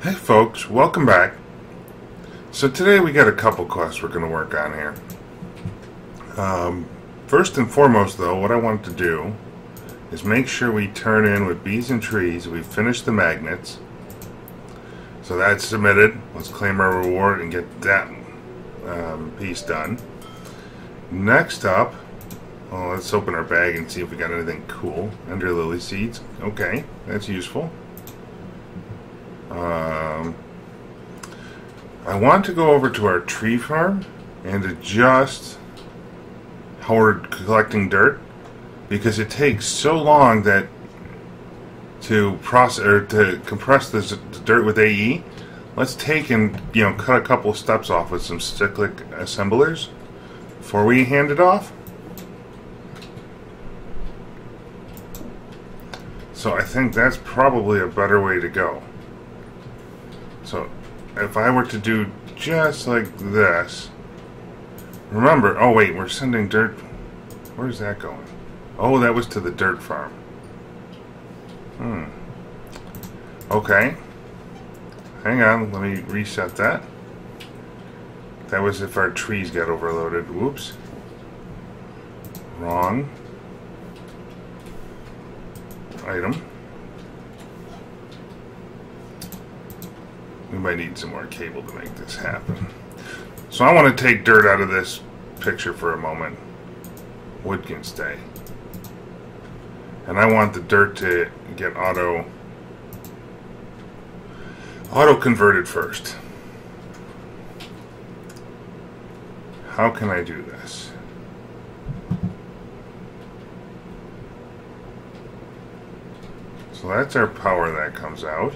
Hey folks, welcome back. So today we got a couple quests we're going to work on here. First and foremost though, what I want to do is make sure we turn in with bees and trees. We finish the magnets. So that's submitted. Let's claim our reward and get that piece done. Next up, let's open our bag and see if we got anything cool. Ender lily seeds. Okay, that's useful. I want to go over to our tree farm and adjust how we're collecting dirt, because it takes so long that to process or to compress this dirt with AE. Let's take and cut a couple of steps off with some cyclic assemblers before we hand it off. So I think that's probably a better way to go. So if I were to do just like this, remember, oh wait, we're sending dirt, where's that going? Oh, that was to the dirt farm. Okay. Hang on, let me reset that. That was if our trees got overloaded. Whoops. Wrong item. We might need some more cable to make this happen. So I want to take dirt out of this picture for a moment. Wood can stay. And I want the dirt to get auto converted first. How can I do this? So that's our power that comes out.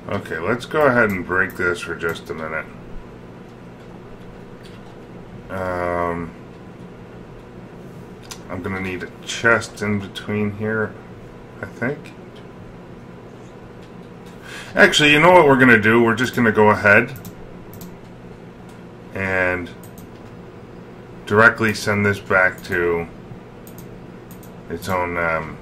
Okay, let's go ahead and break this for just a minute. I'm going to need a chest in between here, I think. Actually, you know what we're going to do? We're just going to go ahead and directly send this back to its own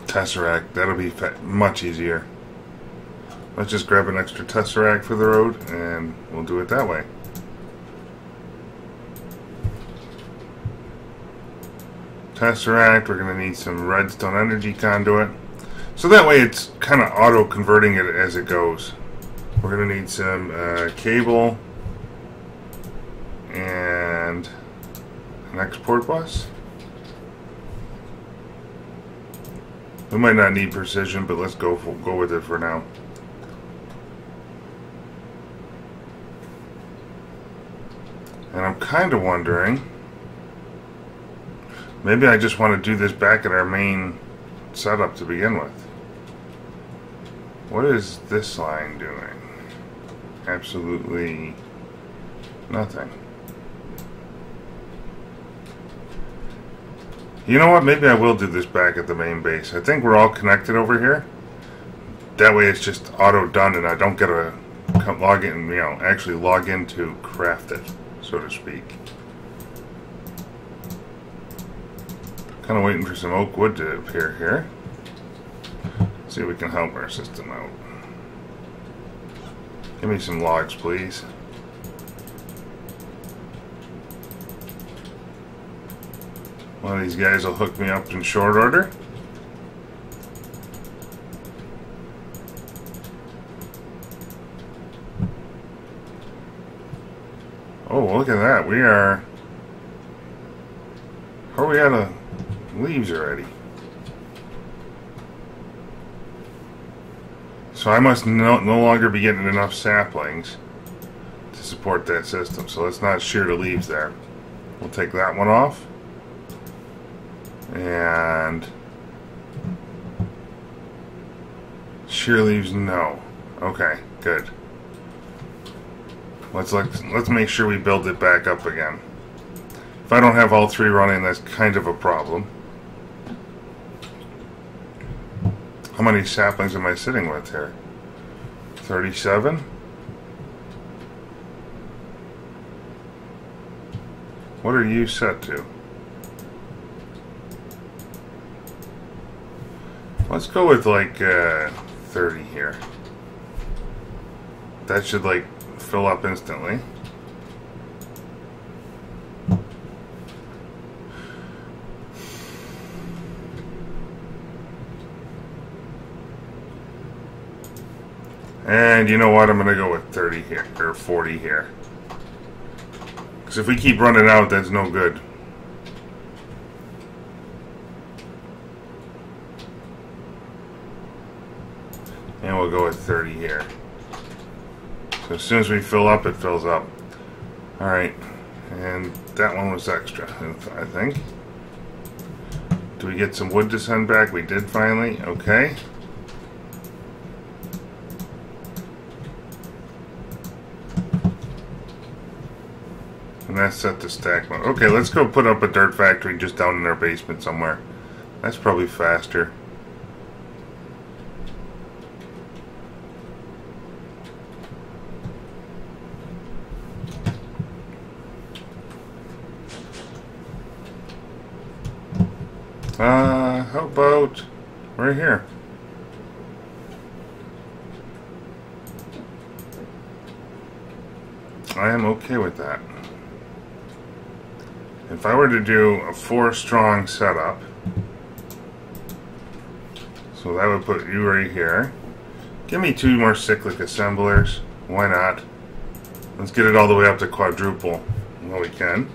Tesseract. That'll be much easier. Let's just grab an extra Tesseract for the road and we'll do it that way. Tesseract, we're going to need some redstone energy conduit. So that way it's kind of auto converting it as it goes. We're going to need some cable and an export bus. We might not need precision, but let's go with it for now. And I'm kind of wondering, maybe I just want to do this back at our main setup to begin with. What is this line doing? Absolutely nothing. You know what? Maybe I will do this back at the main base. I think we're all connected over here. That way it's just auto done and I don't get to log in, actually log in to craft it, so to speak. Kind of waiting for some oak wood to appear here. See if we can help our system out. Give me some logs, please. One of these guys will hook me up in short order. Oh, look at that. We are... How are we out of leaves already? So I must no longer be getting enough saplings to support that system. So let's not shear the leaves there. We'll take that one off. And shear leaves, no. Okay, good. Let's make sure we build it back up again. If I don't have all three running, that's kind of a problem. How many saplings am I sitting with here? 37. What are you set to? Let's go with like 30 here. That should like fill up instantly. And you know what? I'm going to go with 30 here, or 40 here. Because if we keep running out, that's no good. And we'll go with 30 here. So as soon as we fill up, it fills up. Alright. And that one was extra, I think. Do we get some wood to send back? We did finally. Okay. And that's set to stack mode. Okay, let's go put up a dirt factory just down in our basement somewhere. That's probably faster. How about right here? I am okay with that. If I were to do a 4-strong setup, so that would put you right here. Give me 2 more cyclic assemblers. Why not? Let's get it all the way up to quadruple while we can.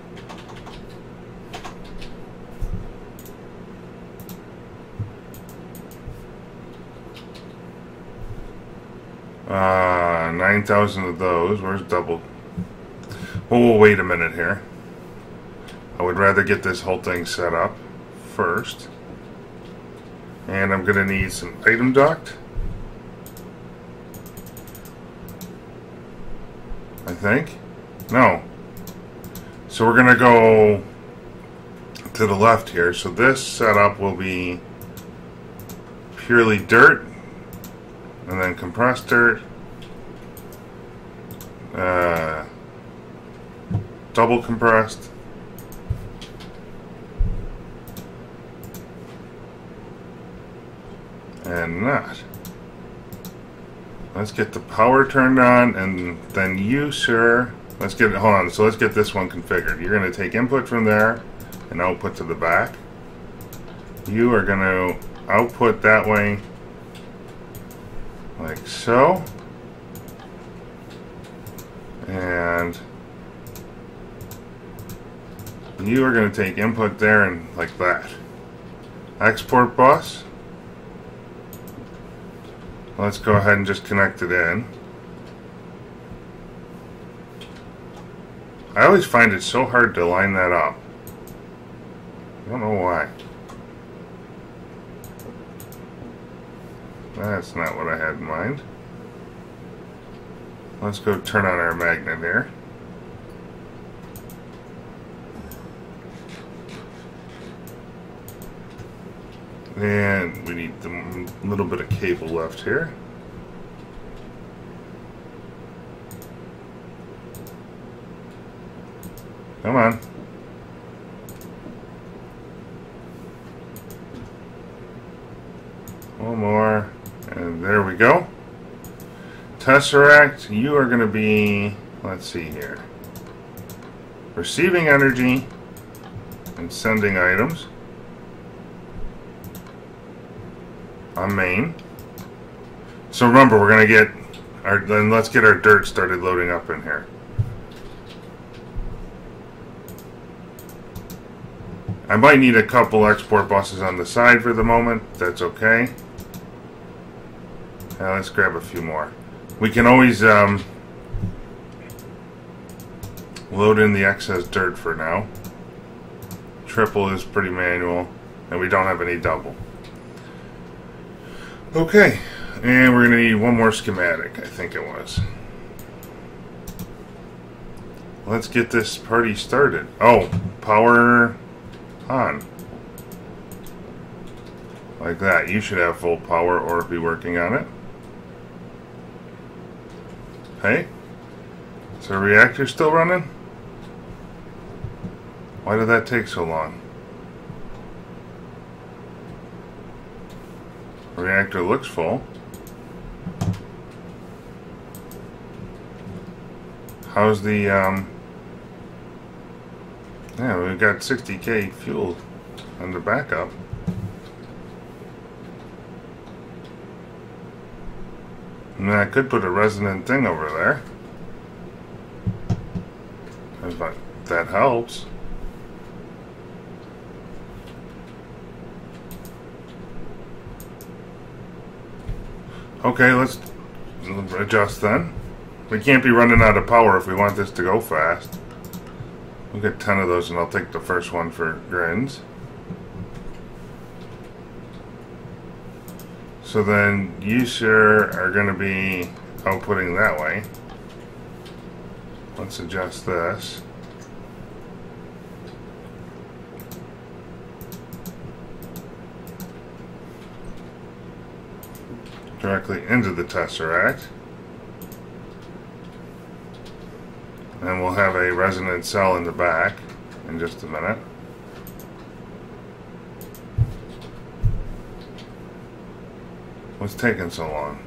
Uh, 9,000 of those. Where's double? Oh, we'll wait a minute here. I would rather get this whole thing set up first. And I'm going to need some item duct, I think. No. So we're going to go to the left here. So this setup will be purely dirt, and then compressed dirt, double compressed, and not. Let's get the power turned on, and then you, sir, let's get it, hold on, so let's get this one configured. You're going to take input from there and output to the back. You are going to output that way, like so. And you are going to take input there and like that. Export bus. Let's go ahead and just connect it in. I always find it so hard to line that up. I don't know why. That's not what I had in mind. Let's go turn on our magnet here. And we need a little bit of cable left here. Come on. One more. And there we go. Tesseract, you are going to be, let's see here, receiving energy and sending items on main. So remember, we're going to get our, then let's get our dirt started loading up in here. I might need a couple export buses on the side for the moment. That's okay. Now let's grab a few more. We can always load in the excess dirt for now. Triple is pretty manual, and we don't have any double. Okay, and we're going to need one more schematic, I think it was. Let's get this party started. Oh, power on. Like that. You should have full power or be working on it. Hey? Is our reactor still running? Why did that take so long? Reactor looks full. How's the, yeah, we've got 60K fuel on the backup. And I could put a resonant thing over there. If that helps. Okay, let's adjust then. We can't be running out of power if we want this to go fast. We'll get 10 of those and I'll take the first one for grins. So then you sure are going to be outputting that way. Let's adjust this. Directly into the tesseract. And we'll have a resonant cell in the back in just a minute. What's taking so long?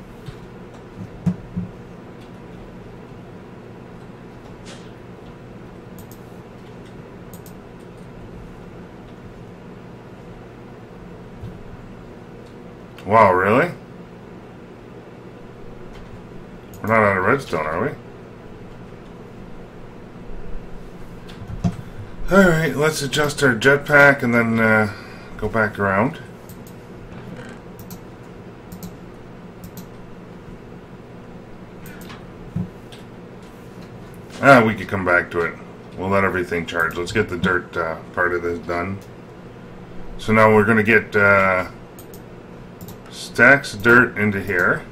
Wow, really? We're not out of redstone, are we? Alright, let's adjust our jetpack and then go back around. We could come back to it. We'll let everything charge. Let's get the dirt part of this done. So now we're going to get stacks of dirt into here.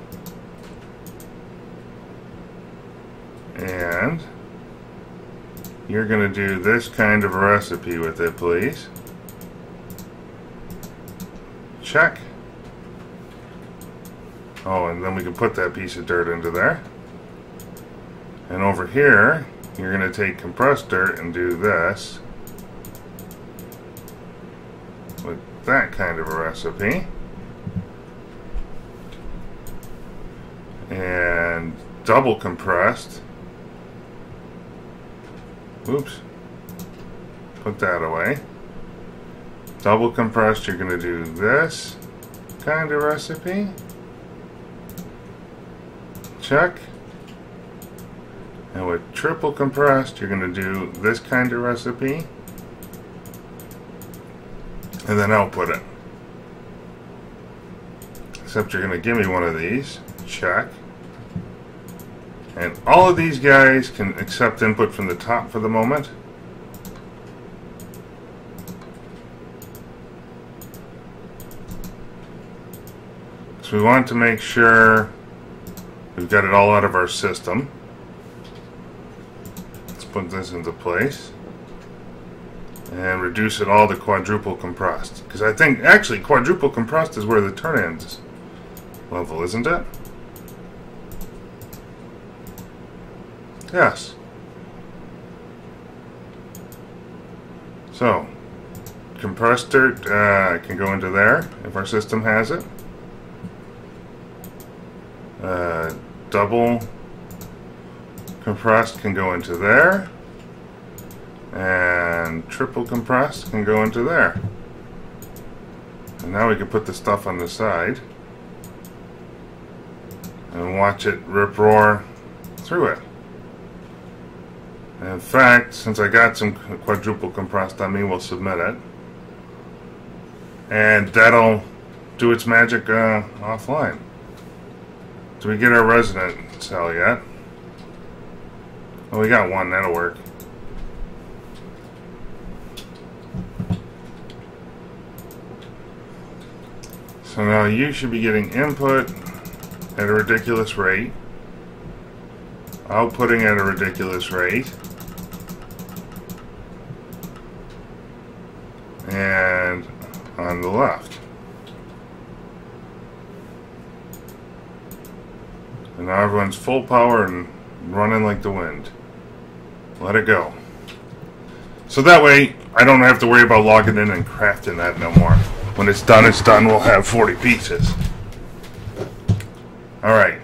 And you're going to do this kind of recipe with it, please. Check. Oh, and then we can put that piece of dirt into there. And over here, you're going to take compressed dirt and do this with that kind of a recipe. And double compressed. Oops. Put that away. Double compressed, you're going to do this kind of recipe. Check. And with triple compressed, you're going to do this kind of recipe. And then output it. Except you're going to give me one of these. Check. And all of these guys can accept input from the top for the moment. So we want to make sure we've got it all out of our system. Let's put this into place. And reduce it all to quadruple compressed. Because I think, actually, quadruple compressed is where the turn-ins level, isn't it? Yes. So, compressed dirt can go into there if our system has it. Double compressed can go into there. And triple compressed can go into there. And now we can put the stuff on the side and watch it rip-roar through it. In fact, since I got some quadruple compressed on me, we'll submit it. And that'll do its magic offline. Do we get our resonant cell yet? Oh, we got one. That'll work. So now you should be getting input at a ridiculous rate, outputting at a ridiculous rate, and on the left. And now everyone's full power and running like the wind. Let it go. So that way, I don't have to worry about logging in and crafting that no more. When it's done, we'll have 40 pieces. Alright.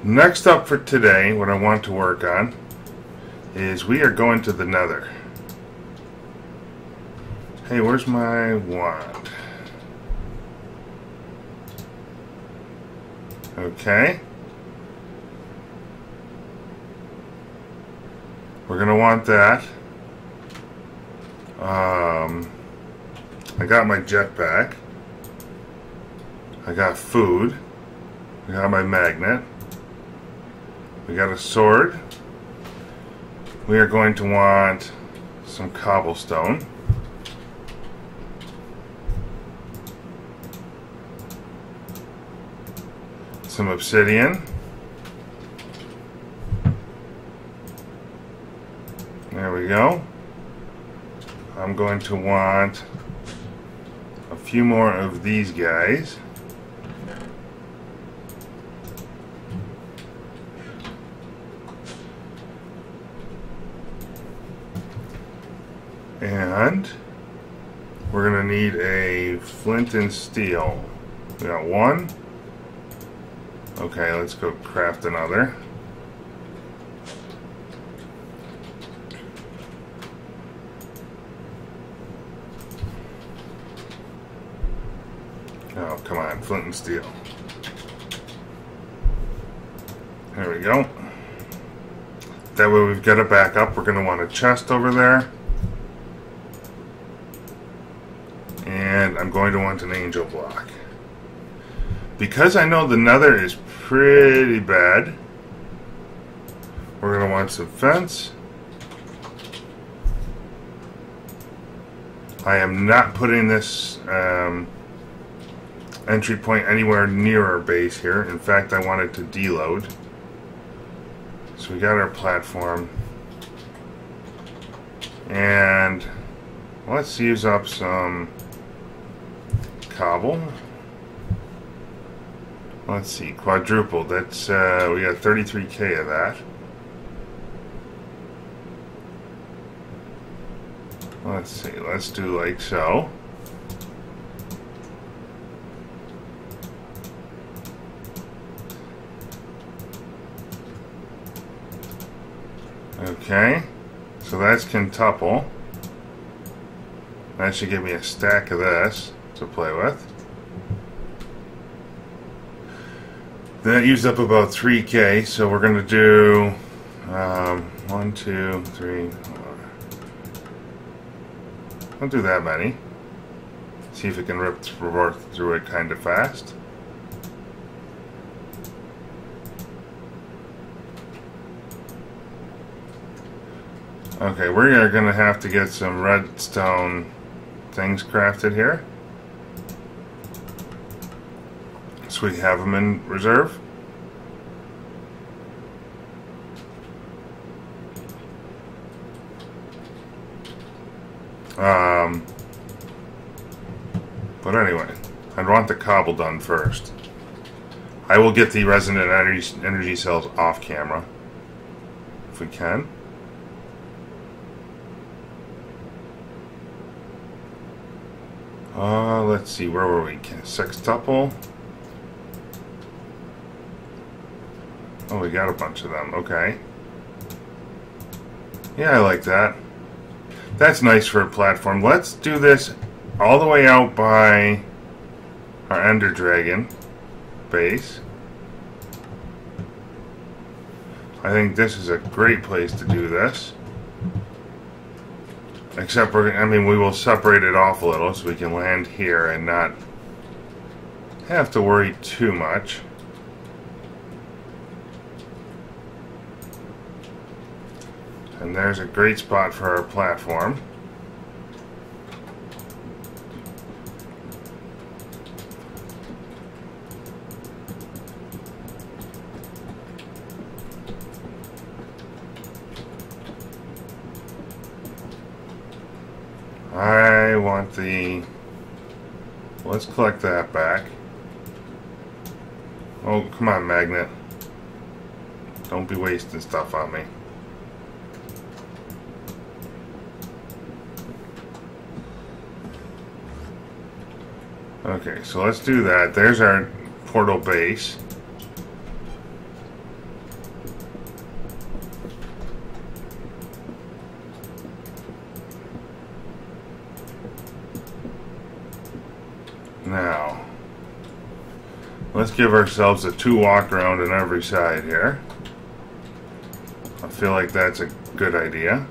Next up for today, what I want to work on is we are going to the Nether. Hey, where's my wand? Okay. We're going to want that. I got my jetpack. I got food. I got my magnet. We got a sword. We are going to want some cobblestone. Some obsidian. There we go. I'm going to want a few more of these guys. And we're going to need a flint and steel. We got one. Okay, let's go craft another. Oh, come on, flint and steel. There we go. That way we've got a backup. We're going to want a chest over there. And I'm going to want an angel block. Because I know the Nether is pretty bad, we're going to want some fence. I am not putting this entry point anywhere near our base here. In fact, I want it to deload. So we got our platform. And let's use up some cobble. Let's see, quadruple. That's we got 33k of that. Let's see, let's do like so. Okay, so that's quintuple. That should give me a stack of this to play with. That used up about 3k, so we're going to do 1, 2, 3, 4. Don't do that many. See if it can rip through it kind of fast. Okay, we're going to have to get some redstone things crafted here, so we have them in reserve. But anyway, I'd want the cobble done first. I will get the resonant energy cells off camera if we can. Let's see, where were we? Sextuple. Oh, we got a bunch of them. Okay. Yeah, I like that. That's nice for a platform. Let's do this all the way out by our Ender Dragon base. I think this is a great place to do this. Except we will separate it off a little so we can land here and not have to worry too much. And there's a great spot for our platform. I want the... Let's collect that back. Oh, come on, magnet. Don't be wasting stuff on me. Okay, so let's do that. There's our portal base. Now, let's give ourselves a 2 walk around on every side here. I feel like that's a good idea.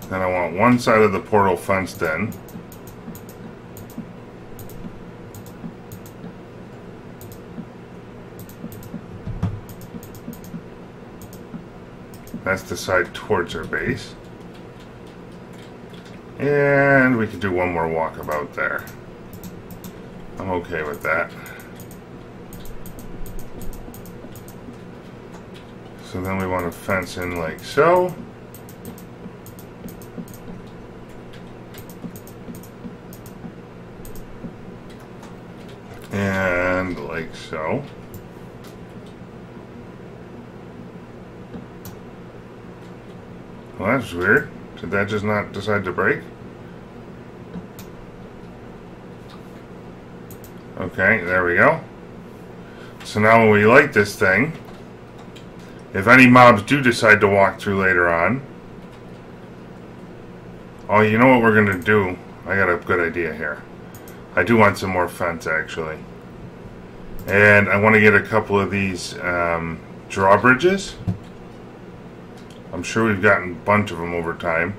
Then I want one side of the portal fenced in. That's the side towards our base. And we could do one more walkabout there. I'm okay with that. So then we want to fence in like so. And like so. Well, that's weird. Did that just not decide to break? Okay, there we go. So now when we light this thing, if any mobs do decide to walk through later on, oh, you know what we're going to do? I got a good idea here. I do want some more fence, actually. And I want to get a couple of these drawbridges. I'm sure we've gotten a bunch of them over time.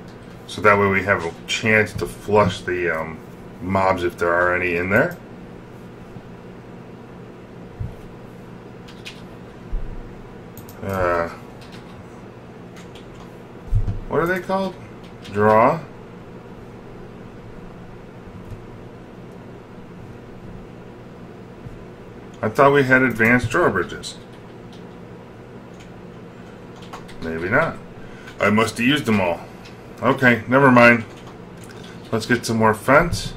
So that way we have a chance to flush the mobs if there are any in there. What are they called? Draw? I thought we had advanced drawbridges. Maybe not. I must have used them all. Okay, never mind. Let's get some more fence.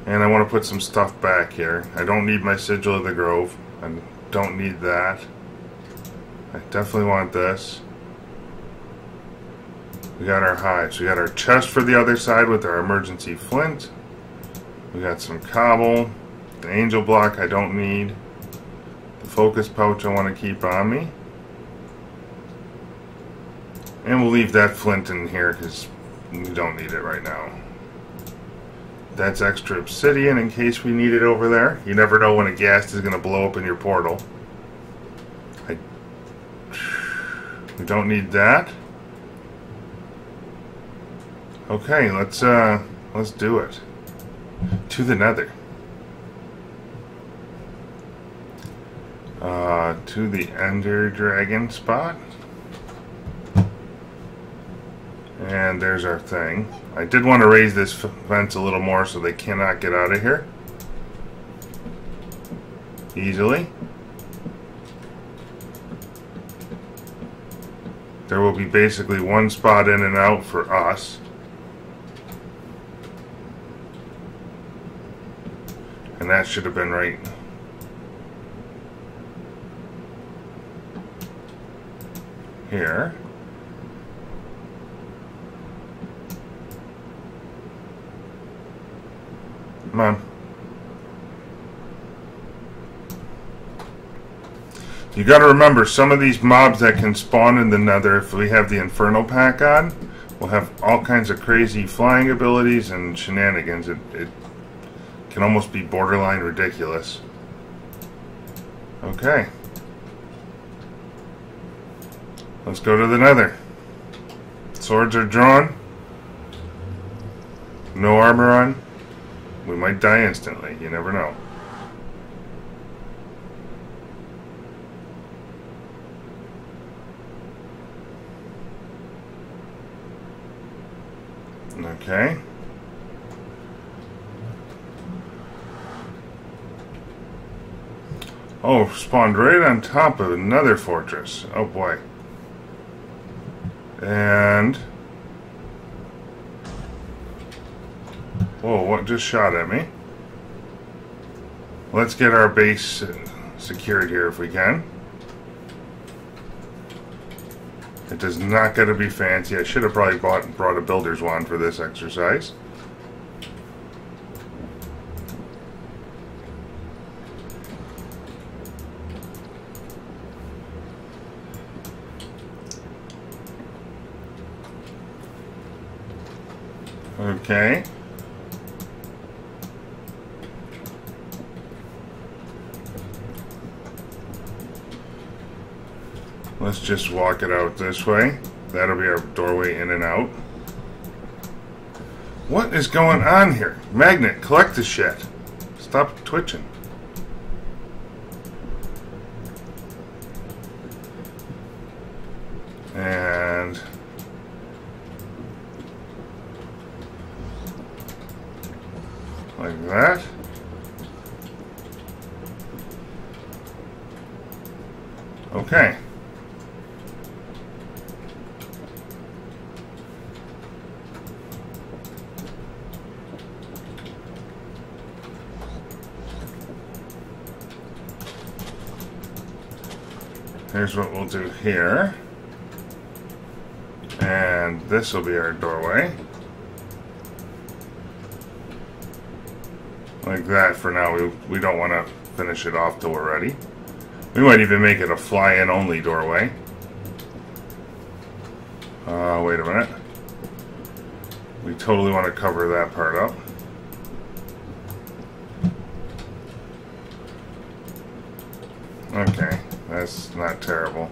And I want to put some stuff back here. I don't need my Sigil of the Grove. I don't need that. I definitely want this. We got our hives. We got our chest for the other side with our emergency flint. We got some cobble. The angel block I don't need. The focus pouch I want to keep on me. And we'll leave that flint in here because we don't need it right now. That's extra obsidian in case we need it over there. You never know when a ghast is going to blow up in your portal. We don't need that. Okay, let's do it. To the nether. To the ender dragon spot. And there's our thing. I did want to raise this fence a little more so they cannot get out of here easily. There will be basically one spot in and out for us. And that should have been right here. Come on. You gotta remember, some of these mobs that can spawn in the nether, if we have the Inferno pack on, will have all kinds of crazy flying abilities and shenanigans. It can almost be borderline ridiculous. Okay. Let's go to the nether. Swords are drawn. No armor on. We might die instantly. You never know. Okay. Oh, spawned right on top of another fortress. Oh boy. And... whoa, what just shot at me? Let's get our base secured here if we can. It does not got to be fancy. I should have probably brought a builder's wand for this exercise. Okay. Let's just walk it out this way. That'll be our doorway in and out. What is going on here? Magnet, collect the shit. Stop twitching. And like that. Okay. Here's what we'll do here. And this will be our doorway. Like that for now. We don't want to finish it off till we're ready. We might even make it a fly-in only doorway. Wait a minute. We totally want to cover that part up. Okay, that's not terrible.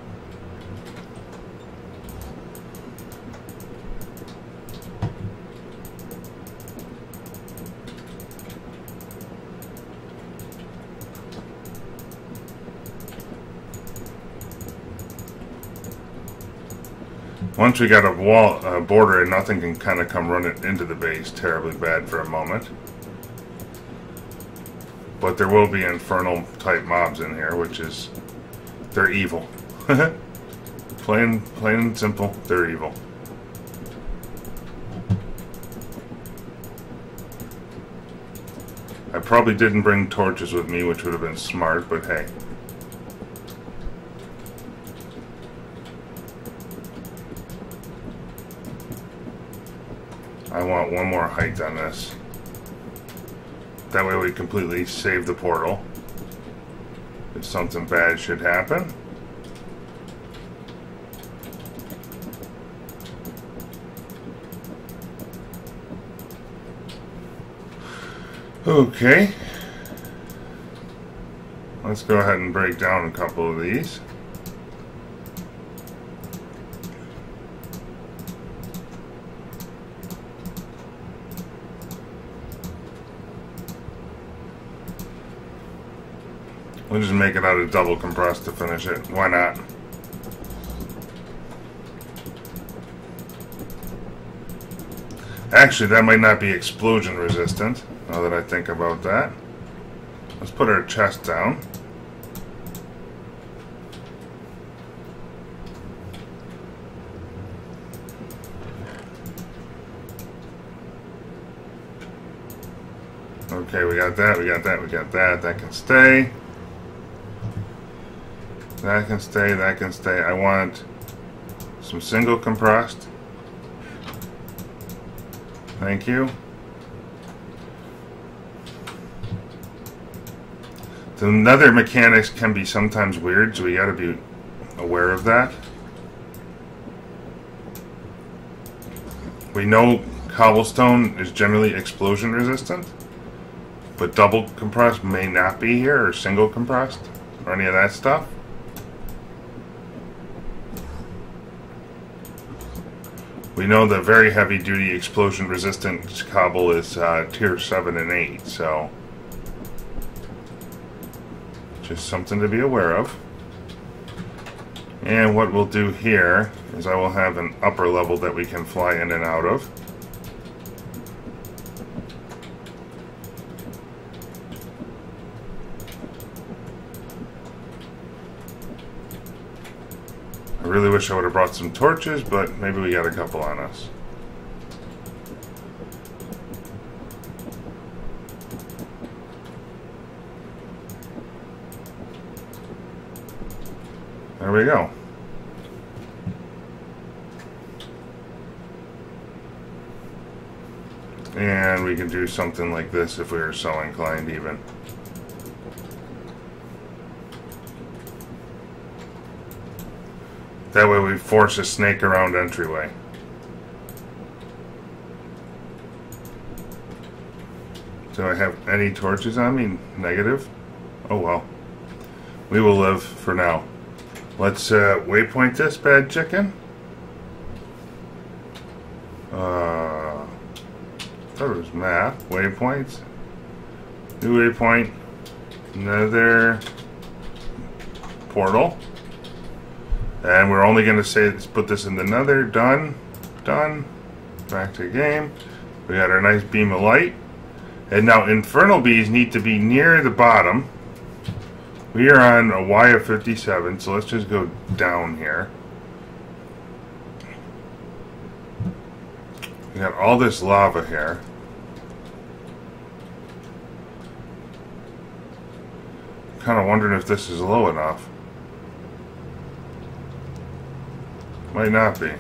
Once we got a wall border, and nothing can kind of come running into the base terribly bad for a moment. But there will be infernal type mobs in here, which is, they're evil. plain and simple, they're evil. I probably didn't bring torches with me, which would have been smart, but hey. I want one more height on this. That way we completely save the portal if something bad should happen. Okay. Let's go ahead and break down a couple of these. We'll just make it out of double compressed to finish it. Why not? Actually, that might not be explosion resistant, now that I think about that. Let's put our chest down. Okay, we got that, we got that, we got that. That can stay. That can stay, that can stay. I want some single compressed. Thank you. The nether mechanics can be sometimes weird, so we gotta be aware of that. We know cobblestone is generally explosion resistant, but double compressed may not be here, or single compressed, or any of that stuff. We know that very heavy duty explosion resistant cobble is tier 7 and 8, so just something to be aware of. And what we'll do here is I will have an upper level that we can fly in and out of. I really wish I would have brought some torches, but maybe we got a couple on us. There we go. And we can do something like this if we are so inclined even. That way we force a snake around entryway. Do I have any torches on me? Negative? Oh well. We will live for now. Let's waypoint this bad chicken. I thought it was map. Waypoints. New waypoint. Another portal. And we're only going to say, let's put this in the nether. Done. Done. Back to the game. We got our nice beam of light. And now infernal bees need to be near the bottom. We are on a Y of 57, so let's just go down here. We got all this lava here. Kind of wondering if this is low enough. Might not be.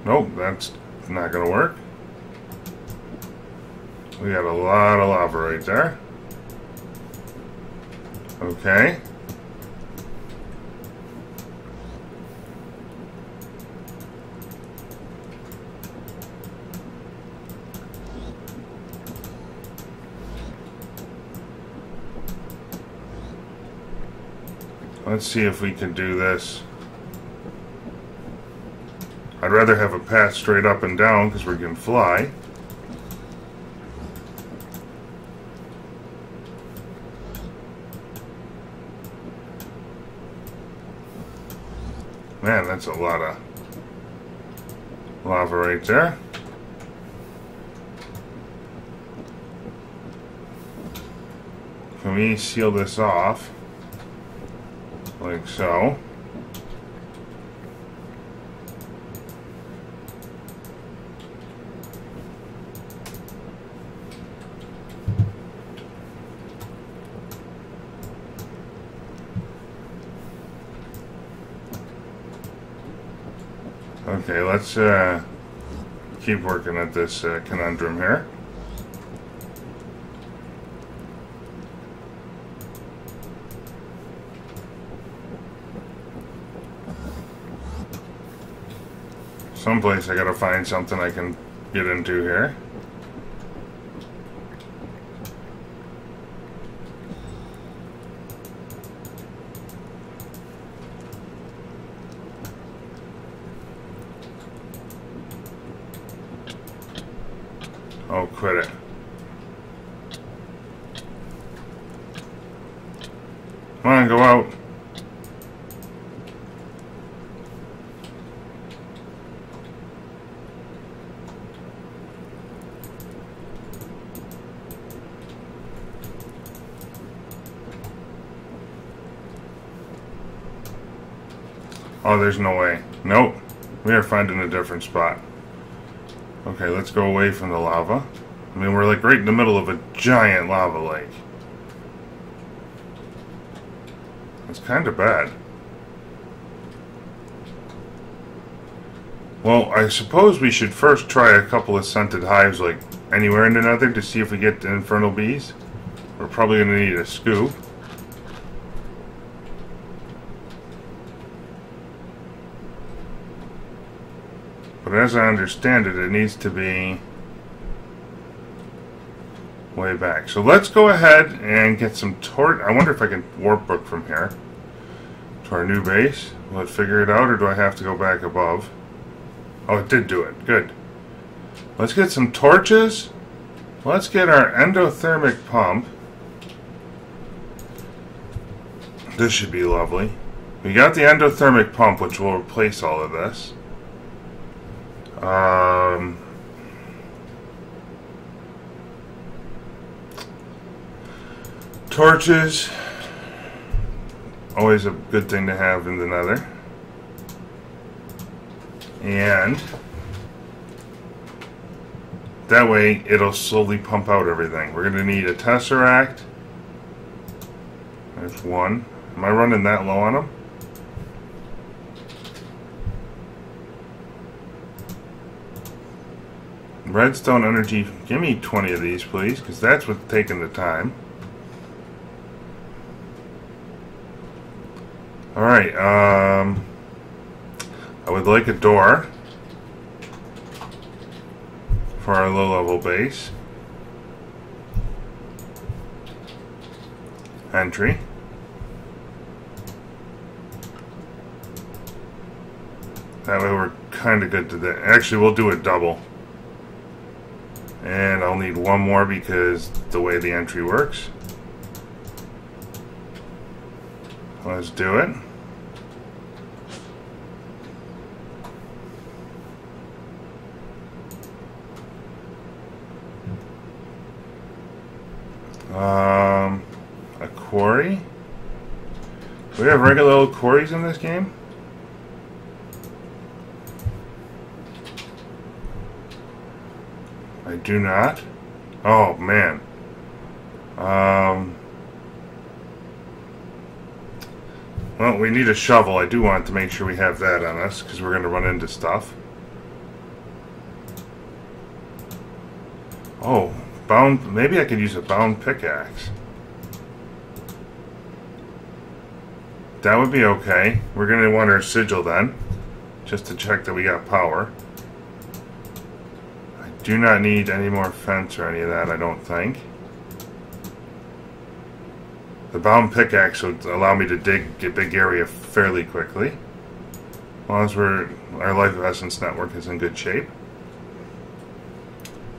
Nope, that's not going to work. We got a lot of lava right there. Okay. Let's see if we can do this. I'd rather have a path straight up and down because we can fly. Man, that's a lot of lava right there. Can we seal this off? Like so. Okay, let's keep working at this conundrum here. Someplace I gotta find something I can get into here. Oh, quit it. Come on, go out. Oh, there's no way. Nope. We are finding a different spot. Okay, let's go away from the lava. I mean, we're like right in the middle of a giant lava lake. That's kind of bad. Well, I suppose we should first try a couple of scented hives, like anywhere in the nether, to see if we get the infernal bees. We're probably going to need a scoop. But as I understand it, it needs to be way back. So let's go ahead and get some torch. I wonder if I can warp book from here to our new base. Will it figure it out, or do I have to go back above? Oh, it did do it. Good. Let's get some torches. Let's get our endothermic pump. This should be lovely. We got the endothermic pump, which will replace all of this. Torches, always a good thing to have in the nether. And That way, it'll slowly pump out everything. We're going to need a tesseract. There's one. Am I running that low on them? Redstone energy. Give me 20 of these, please, because that's what's taking the time. Alright, I would like a door for our low-level base. Entry. That way we're kind of good to that. Actually, we'll do a double. And I'll need one more because the way the entry works. Let's do it. A quarry? Do we have regular old quarries in this game? I do not. Oh man. Well, we need a shovel. I do want to make sure we have that on us because we're going to run into stuff. Oh, bound. Maybe I could use a bound pickaxe. That would be okay. We're going to want our sigil then, just to check that we got power. I do not need any more fence or any of that, I don't think. The bound pickaxe would allow me to dig a big area fairly quickly, as long as our Life Essence network is in good shape.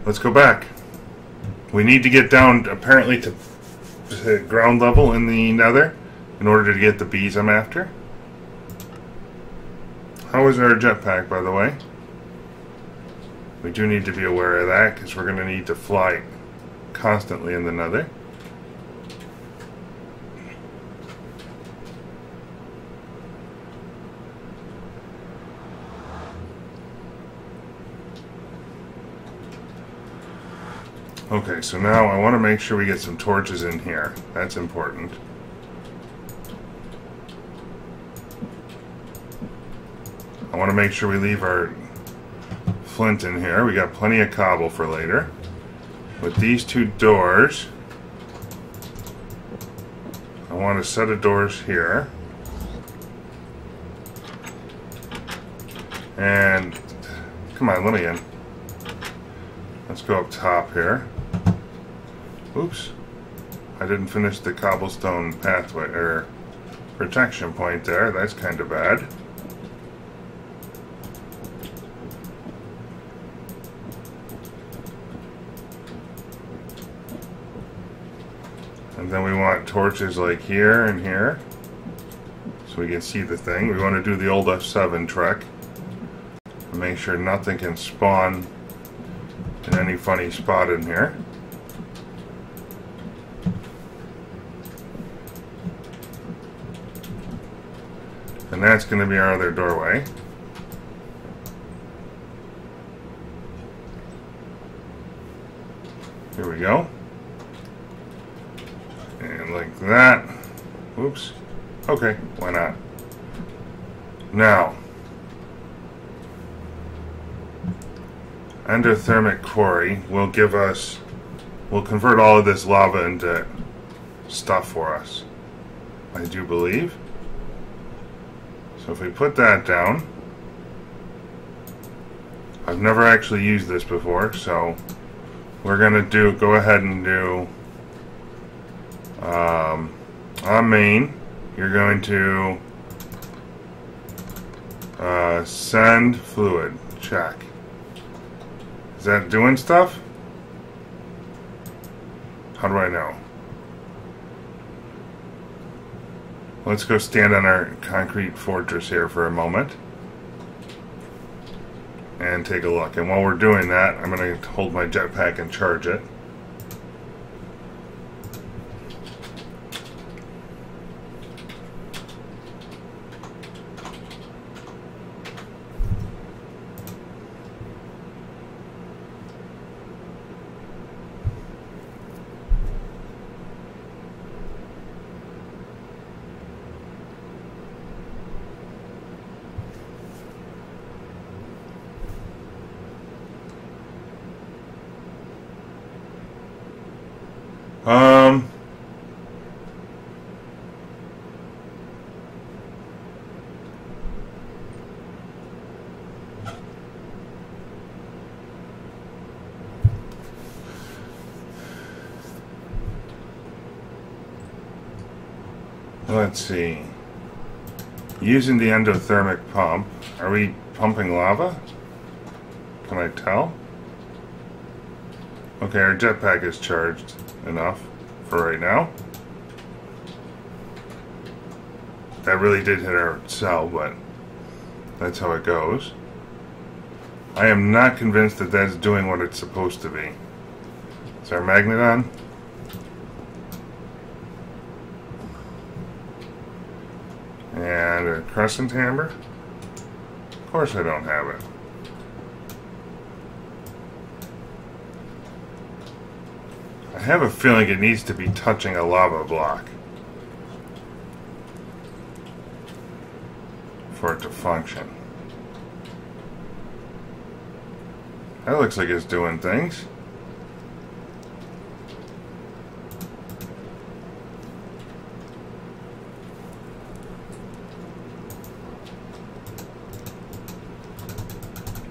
Let's go back. We need to get down apparently to ground level in the Nether in order to get the bees I'm after. How is our jetpack, by the way? We do need to be aware of that because we're going to need to fly constantly in the Nether. Okay, so now I want to make sure we get some torches in here. That's important. I want to make sure we leave our flint in here. We got plenty of cobble for later. With these two doors, I want a set of doors here. And, come on, let me in. Let's go up top here. Oops. I didn't finish the cobblestone pathway, or protection point there. That's kind of bad. And then we want torches like here and here, so we can see the thing. We want to do the old F7 trick. And make sure nothing can spawn in any funny spot in here. And that's going to be our other doorway. Here we go. And like that. Oops. Okay, why not? Now, endothermic quarry will give us, will convert all of this lava into stuff for us, I do believe. So if we put that down, I've never actually used this before, so we're gonna go ahead and do on main, you're going to send fluid, check. Is that doing stuff? How do I know? Let's go stand on our concrete fortress here for a moment and take a look. And while we're doing that, I'm going to hold my jetpack and charge it. Let's see. Using the endothermic pump. Are we pumping lava? Can I tell? Okay, our jetpack is charged enough for right now. That really did hit our cell, but that's how it goes. I am not convinced that that's doing what it's supposed to be. Is our magnet on? And a crescent hammer? Of course I don't have it. I have a feeling it needs to be touching a lava block for it to function. That looks like it's doing things.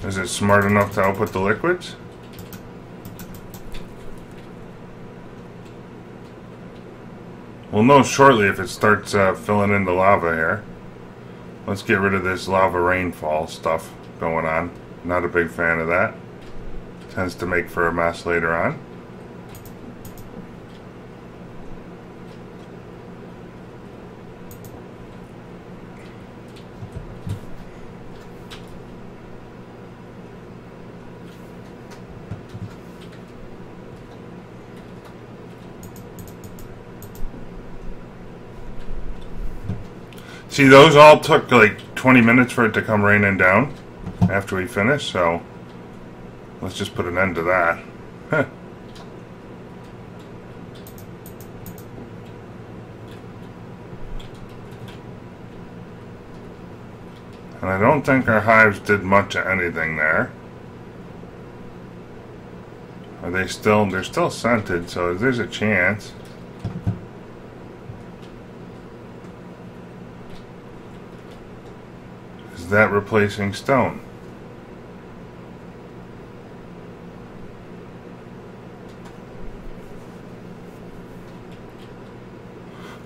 Is it smart enough to output the liquids? We'll know shortly if it starts filling in the lava here. Let's get rid of this lava rainfall stuff going on. Not a big fan of that. Tends to make for a mess later on. See, those all took like 20 minutes for it to come raining down after we finished, so let's just put an end to that. And I don't think our hives did much of anything there. Are they still, they're still scented, so there's a chance. Is that replacing stone?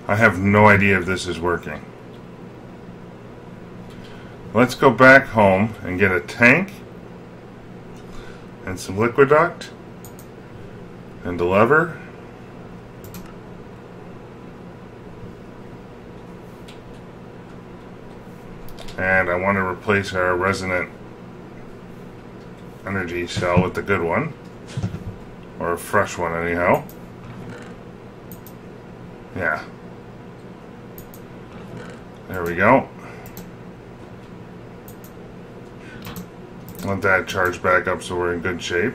I have no idea if this is working. Let's go back home and get a tank and some liquid duct and a lever. And I want to replace our resonant energy cell with the good one, or a fresh one anyhow. Yeah. There we go. Let that charge back up so we're in good shape.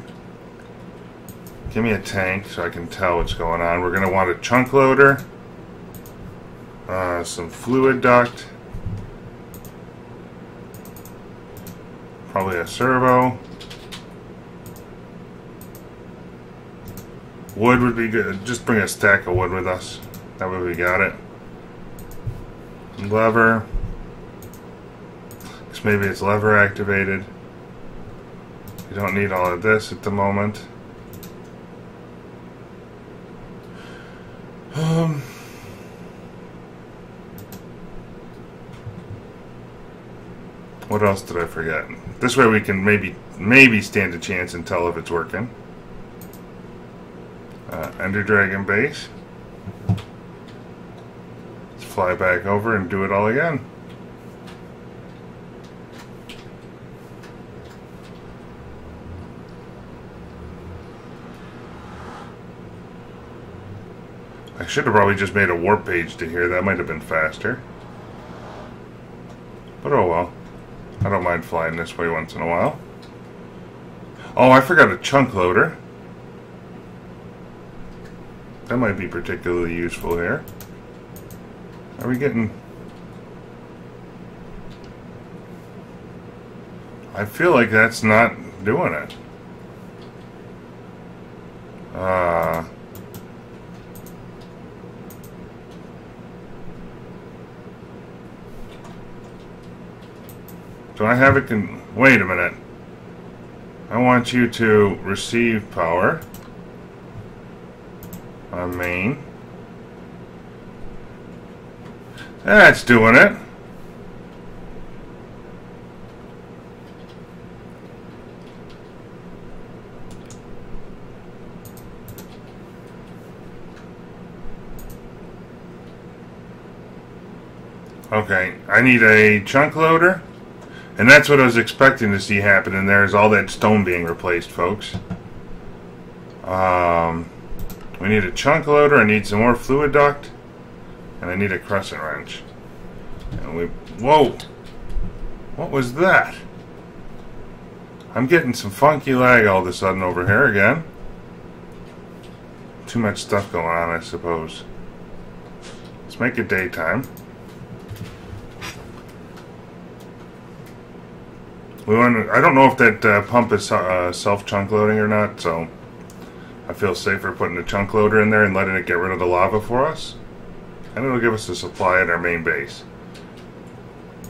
Give me a tank so I can tell what's going on. We're going to want a chunk loader, some fluid duct, probably a servo. Wood would be good. Just bring a stack of wood with us. That way we got it. Lever. Because maybe it's lever activated. You don't need all of this at the moment. What else did I forget? This way we can maybe stand a chance and tell if it's working. Ender Dragon base. Let's fly back over and do it all again. I should have probably just made a warp page to here. That might have been faster. But oh well. I don't mind flying this way once in a while. Oh, I forgot a chunk loader. That might be particularly useful here. Are we getting... I feel like that's not doing it. Do I have it wait a minute. I want you to receive power on main. That's doing it. Okay, I need a chunk loader, and that's what I was expecting to see happen in there, is all that stone being replaced, folks. We need a chunk loader, I need some more fluid duct, and I need a crescent wrench. And whoa! What was that? I'm getting some funky lag all of a sudden over here again. Too much stuff going on, I suppose. Let's make it daytime. I don't know if that pump is self chunk loading or not, so I feel safer putting the chunk loader in there and letting it get rid of the lava for us. And it'll give us a supply at our main base.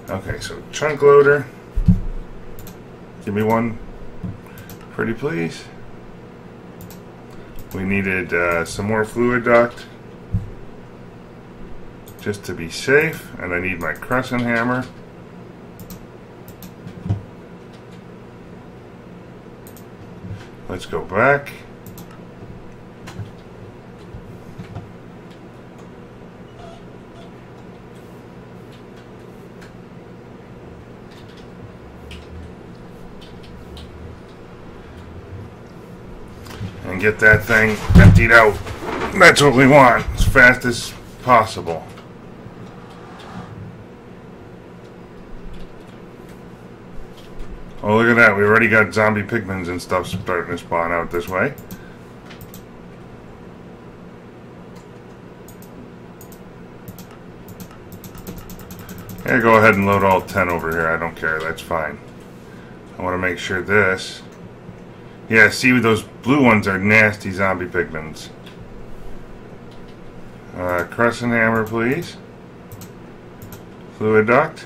Okay, so chunk loader. Give me one, pretty please. We needed some more fluid duct, just to be safe, and I need my crescent hammer. Let's go back. And get that thing emptied out. That's what we want, as fast as possible. Oh, look at that. We already got zombie pigments and stuff starting to spawn out this way. Yeah, go ahead and load all 10 over here. I don't care. That's fine. I want to make sure this... Yeah, see, those blue ones are nasty zombie pigments. Crescent hammer, please. Fluid duct.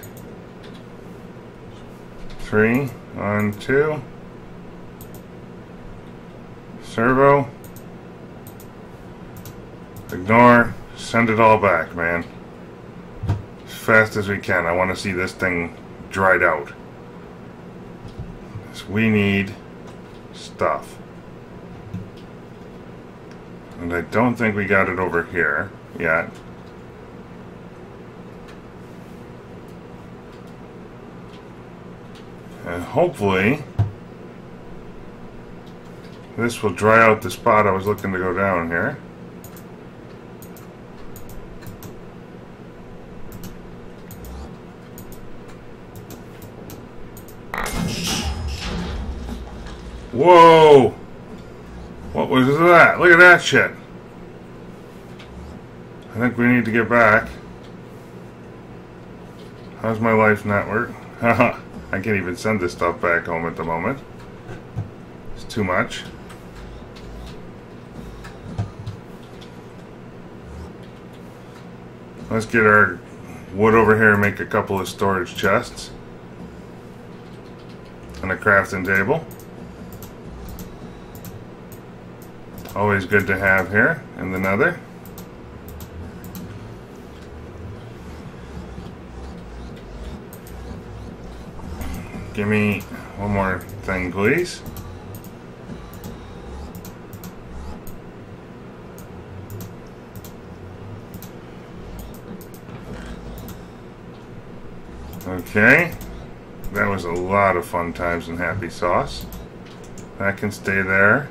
3, 1, 2. Servo. Ignore. Send it all back, man. As fast as we can. I want to see this thing dried out. So we need stuff. And I don't think we got it over here yet. And hopefully this will dry out the spot I was looking to go down here. Whoa! What was that? Look at that shit. I think we need to get back. How's my life network? Haha. I can't even send this stuff back home at the moment. It's too much. Let's get our wood over here and make a couple of storage chests. And a crafting table. Always good to have here in the nether. Give me one more thing, please. Okay. That was a lot of fun times and happy sauce. That can stay there.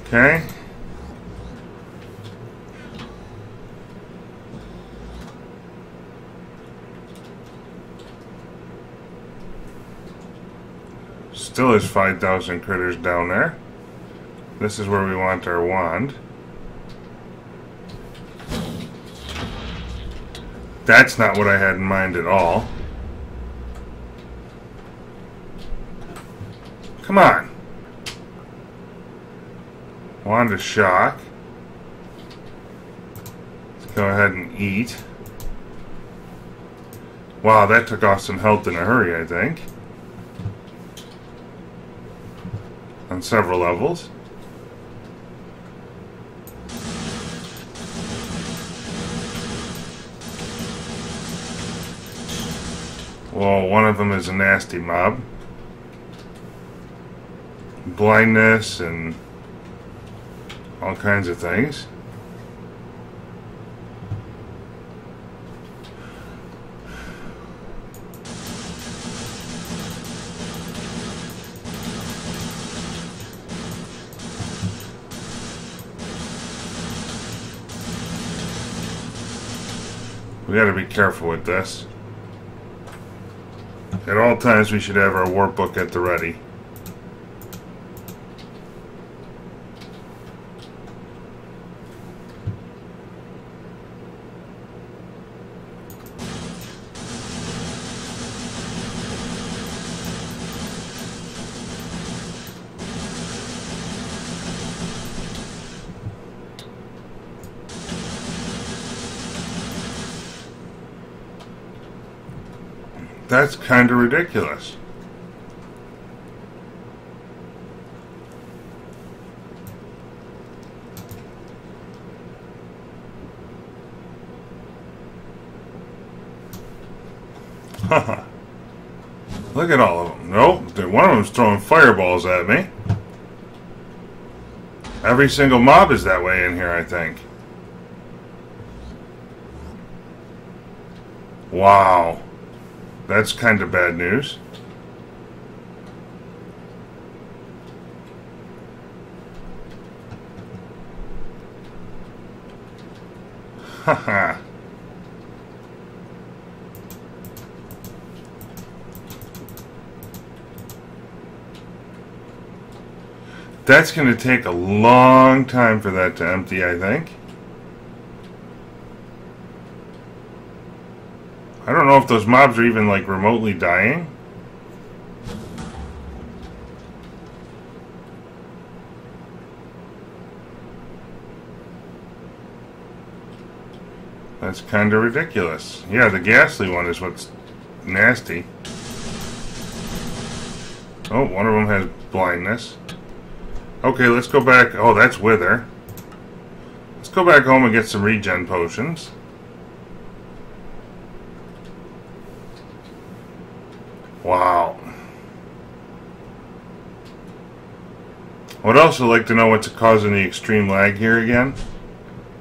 Okay. Still is 5,000 critters down there. This is where we want our wand. That's not what I had in mind at all. Come on. Wand of shock. Let's go ahead and eat. Wow, that took off some health in a hurry, I think. On several levels. Well, one of them is a nasty mob. Blindness and all kinds of things. We gotta be careful with this. At all times we should have our workbook at the ready. That's kind of ridiculous. Haha. Look at all of them. Nope, one of them's throwing fireballs at me. Every single mob is that way in here, I think. Wow. That's kind of bad news. Haha. That's going to take a long time for that to empty, I think. I don't know if those mobs are even like remotely dying. That's kind of ridiculous. Yeah, the ghastly one is what's nasty. Oh, one of them has blindness. Okay, let's go back. Oh, that's Wither. Let's go back home and get some regen potions. Wow. I would also like to know what's causing the extreme lag here again.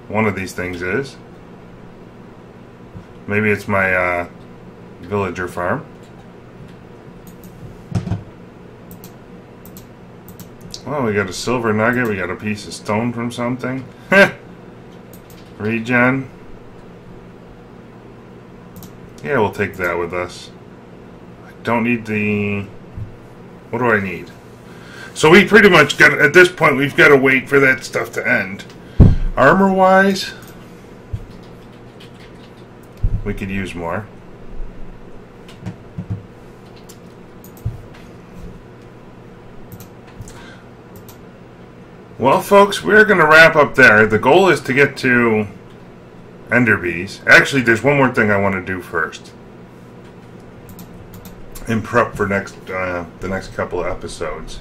One of these things is. Maybe it's my villager farm. Well, we got a silver nugget. We got a piece of stone from something. Regen. Yeah, we'll take that with us. Don't need the... What do I need? So we pretty much got... At this point, we've got to wait for that stuff to end. Armor-wise, we could use more. Well, folks, we're going to wrap up there. The goal is to get to Ender Bees. Actually, there's one more thing I want to do first. In prep for the next couple of episodes.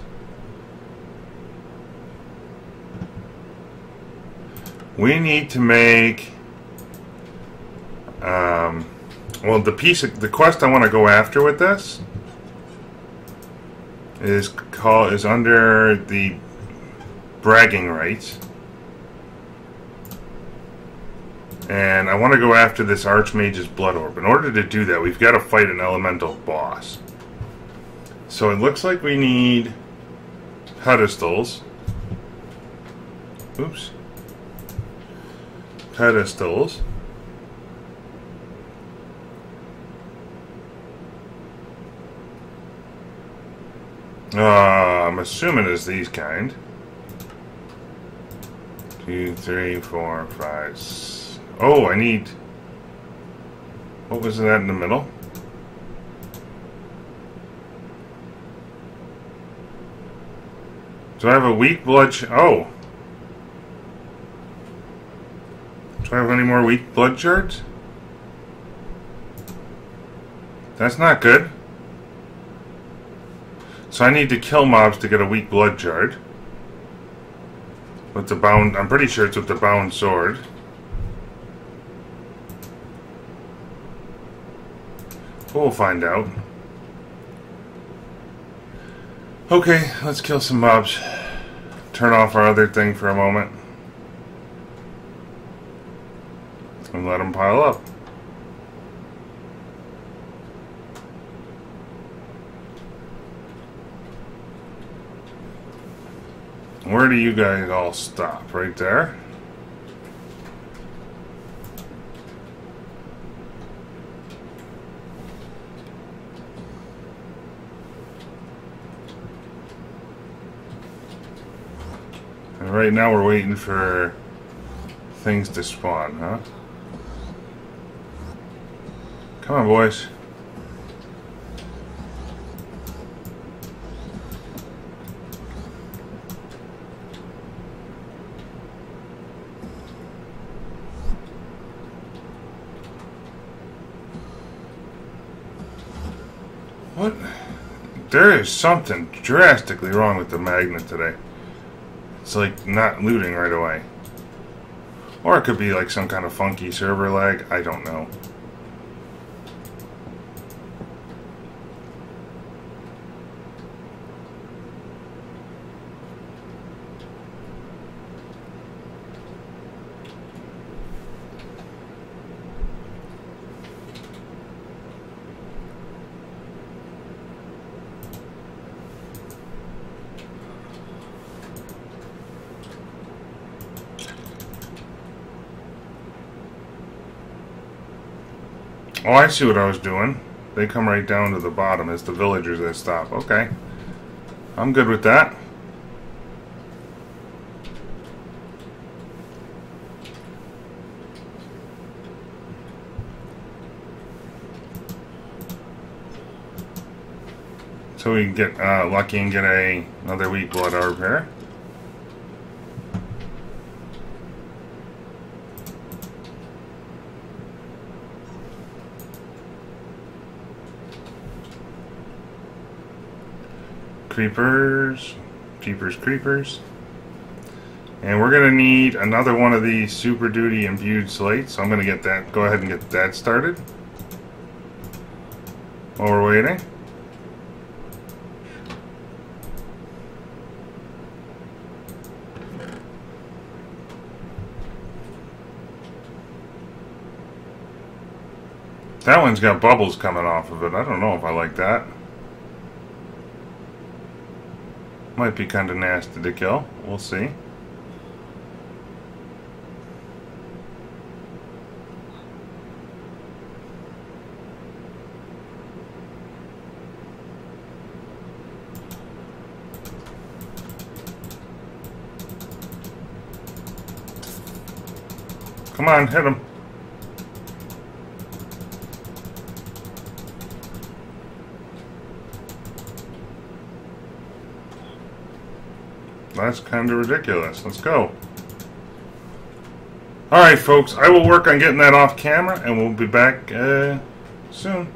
We need to make well, the quest I want to go after with this is under the bragging rights. And I want to go after this Archmage's Blood Orb. In order to do that, we've got to fight an elemental boss. So it looks like we need pedestals. Oops. Pedestals. I'm assuming it's these kind. 2, 3, 4, 5, 6. Oh, I need... What was that in the middle? Do I have a weak blood... Oh! Do I have any more weak blood shards? That's not good. So I need to kill mobs to get a weak blood shard. With the bound... I'm pretty sure it's with the bound sword. But we'll find out. Okay, let's kill some mobs. Turn off our other thing for a moment. And let them pile up. Where do you guys all stop? Right there? And right now we're waiting for things to spawn, huh? Come on, boys. What? There is something drastically wrong with the magnet today. It's like not looting right away. Or it could be like some kind of funky server lag. I don't know. Oh, I see what I was doing. They come right down to the bottom. It's the villagers that stop. Okay. I'm good with that. So we can get lucky and get another weak blood orb here. Creepers, creepers. And we're gonna need another one of these Super Duty imbued slates, so I'm gonna get that, go ahead and get that started while we're waiting. That one's got bubbles coming off of it. I don't know if I like that. Might be kind of nasty to kill. We'll see. Come on, hit him. That's kind of ridiculous. Let's go. Alright, folks. I will work on getting that off camera, and we'll be back soon.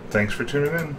Thanks for tuning in.